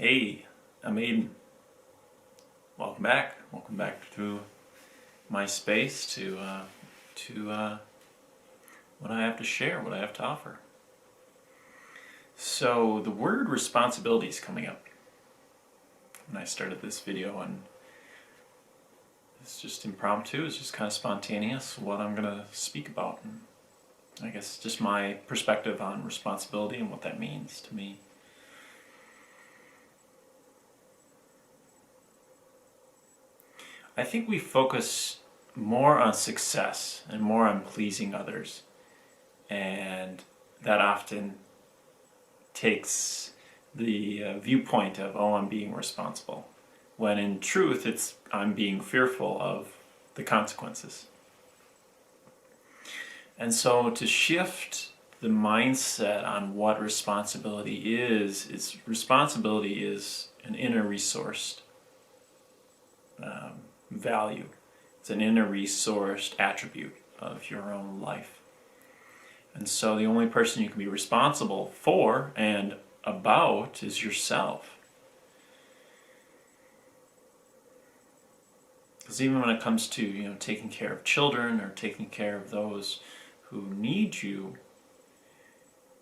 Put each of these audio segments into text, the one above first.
Hey, I'm Aiden. Welcome back. Welcome back to my space to what I have to share, what I have to offer. So the word responsibility is coming up. When I started this video, and it's just impromptu, it's just kind of spontaneous what I'm going to speak about. And I guess just my perspective on responsibility and what that means to me. I think we focus more on success and more on pleasing others, and that often takes the viewpoint of, oh, I'm being responsible, when in truth it's I'm being fearful of the consequences. And so to shift the mindset on what responsibility is responsibility is an inner resourced value. It's an inner resourced attribute of your own life. And so the only person you can be responsible for and about is yourself. Because even when it comes to, taking care of children or taking care of those who need you,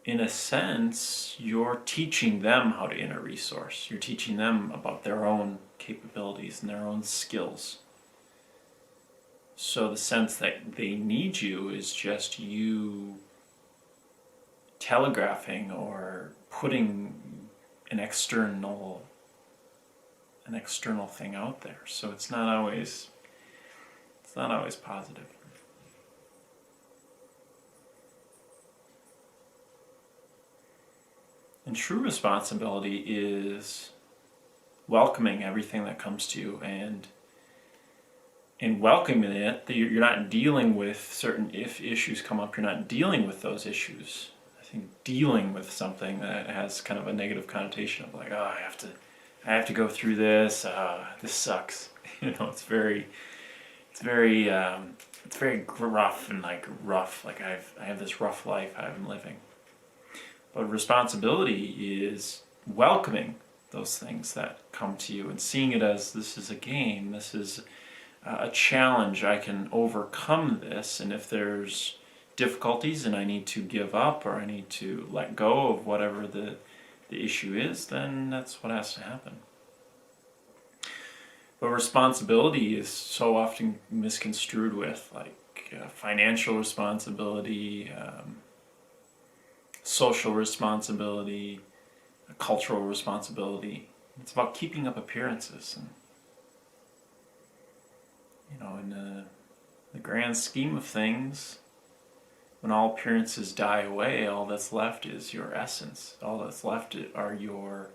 in a sense, you're teaching them how to inner resource. You're teaching them about their own capabilities and their own skills. So the sense that they need you is just you telegraphing or putting an external thing out there. So it's not always positive. And true responsibility is welcoming everything that comes to you, and in welcoming it, you're not dealing with certain, if issues come up, you're not dealing with those issues. I think dealing with something that has kind of a negative connotation of like, oh, I have to go through this. This sucks. It's very rough and rough. Like I have this rough life I'm living. But responsibility is welcoming those things that come to you and seeing it as, this is a game, this is a challenge, I can overcome this, and if there's difficulties and I need to give up or I need to let go of whatever the issue is, then that's what has to happen. But responsibility is so often misconstrued with financial responsibility, social responsibility, cultural responsibility. It's about keeping up appearances. And, in the grand scheme of things, when all appearances die away, all that's left is your essence. All that's left are your,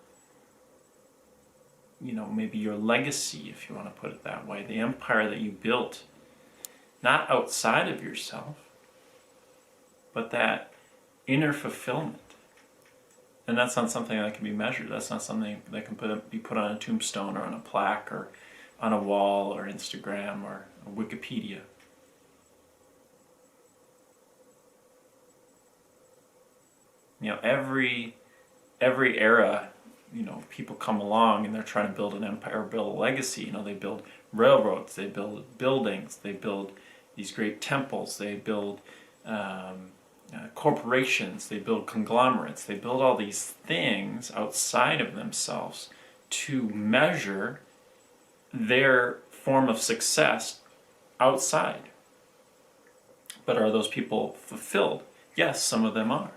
maybe your legacy, if you want to put it that way. The empire that you built, not outside of yourself, but that inner fulfillment. And that's not something that can be measured. That's not something that can be put on a tombstone or on a plaque or on a wall or Instagram or Wikipedia. Every era, people come along and they're trying to build an empire, build a legacy. They build railroads, they build buildings, they build these great temples, they build corporations, they build conglomerates, they build all these things outside of themselves to measure their form of success outside. But are those people fulfilled? Yes, some of them are.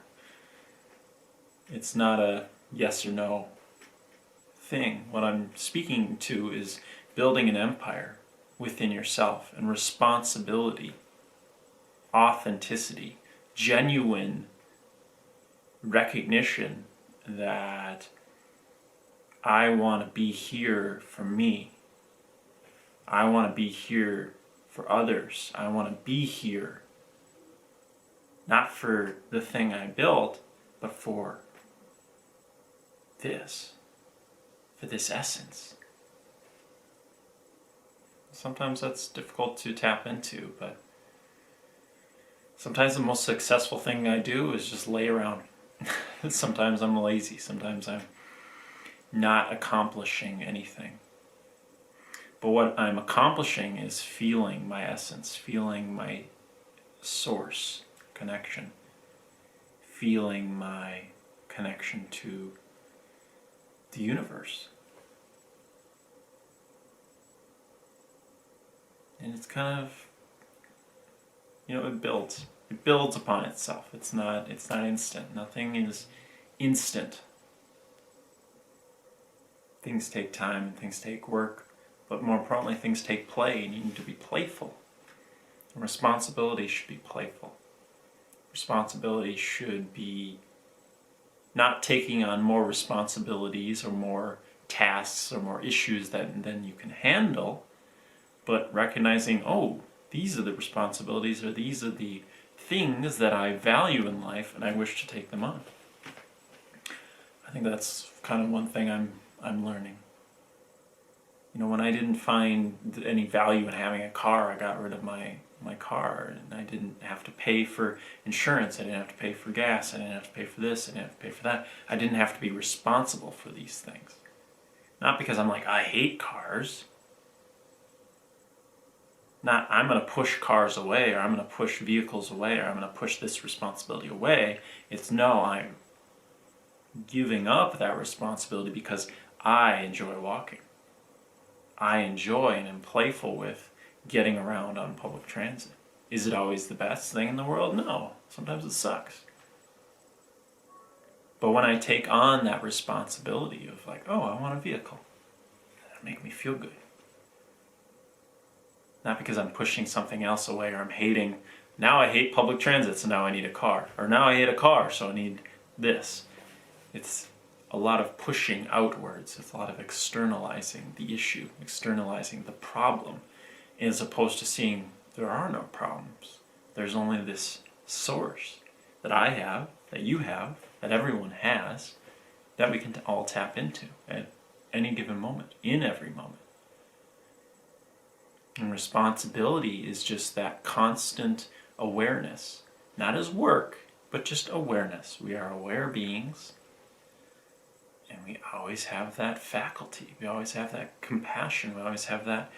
It's not a yes or no thing. What I'm speaking to is building an empire within yourself, and responsibility, authenticity, genuine recognition that I want to be here for me. I want to be here for others. I want to be here not for the thing I built, but for this essence. Sometimes that's difficult to tap into, but sometimes the most successful thing I do is just lay around. Sometimes I'm lazy. Sometimes I'm not accomplishing anything. But what I'm accomplishing is feeling my essence, feeling my source connection, feeling my connection to the universe. And it's kind of, it builds. It builds upon itself. It's not instant. Nothing is instant. Things take time, things take work, but more importantly, things take play, and you need to be playful. And responsibility should be playful. Responsibility should be not taking on more responsibilities or more tasks or more issues than you can handle, but recognizing, oh, these are the responsibilities, or these are the things that I value in life and I wish to take them on. I think that's kind of one thing I'm learning. When I didn't find any value in having a car, I got rid of my car, and I didn't have to pay for insurance, I didn't have to pay for gas, I didn't have to pay for this, I didn't have to pay for that. I didn't have to be responsible for these things. Not because I'm like, I hate cars. Not, I'm going to push cars away, or I'm going to push vehicles away, or I'm going to push this responsibility away. It's no, I'm giving up that responsibility because I enjoy walking. I enjoy and am playful with getting around on public transit. Is it always the best thing in the world? No. Sometimes it sucks. But when I take on that responsibility of like, oh, I want a vehicle, that'll make me feel good. Not because I'm pushing something else away, or I'm hating, now I hate public transit, so now I need a car. Or now I hate a car, so I need this. It's a lot of pushing outwards. It's a lot of externalizing the issue, externalizing the problem, as opposed to seeing there are no problems. There's only this source that I have, that you have, that everyone has, that we can all tap into at any given moment, in every moment. And responsibility is just that constant awareness, not as work, but just awareness. We are aware beings, and we always have that faculty. We always have that compassion. We always have that,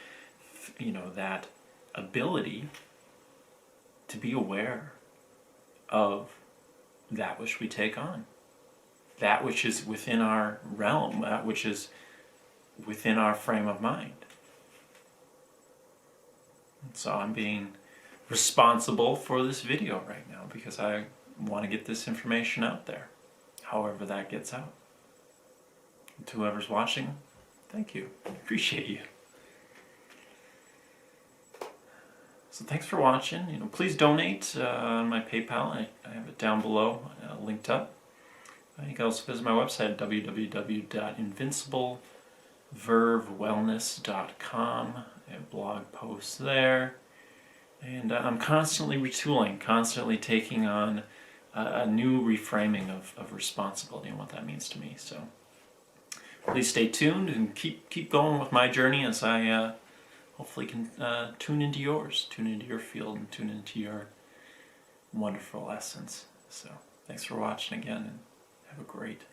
that ability to be aware of that which we take on, that which is within our realm, that which is within our frame of mind. So I'm being responsible for this video right now because I want to get this information out there, however that gets out. And to whoever's watching, thank you. I appreciate you. So thanks for watching. Please donate on my PayPal. I have it down below, linked up. You can also visit my website at www.invinciblevervewellness.com. I have blog posts there. And I'm constantly retooling, constantly taking on a new reframing of responsibility and what that means to me. So please stay tuned and keep going with my journey as I hopefully can tune into yours, tune into your field, and tune into your wonderful essence. So thanks for watching again, and have a great,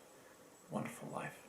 wonderful life.